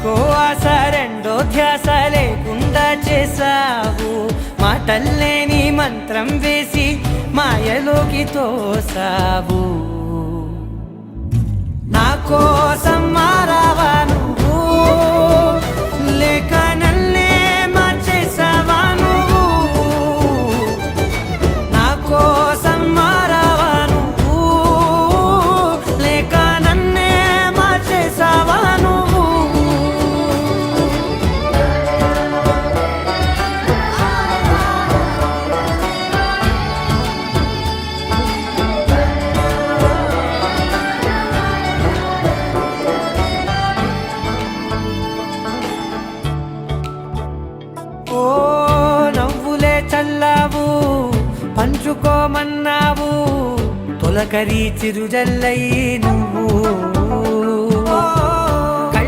ఇంకో ఆశ రెండో ధ్యాస లేకుండా చేసావు, మాటల్లేని మంత్రం వేసి మాయలోకి తోసావు. నా కోసం మారావా నువ్వు, లేక నన్నే మార్చేసావా నువ్వు? నా కోసం మారావా నువ్వు, లేక నన్నే మార్చేసావా నువ్వు? ఓ నవ్వులే చల్లావు, పంచుకోమన్నావు, తొలకరి చిరుజల్లై నువ్వు.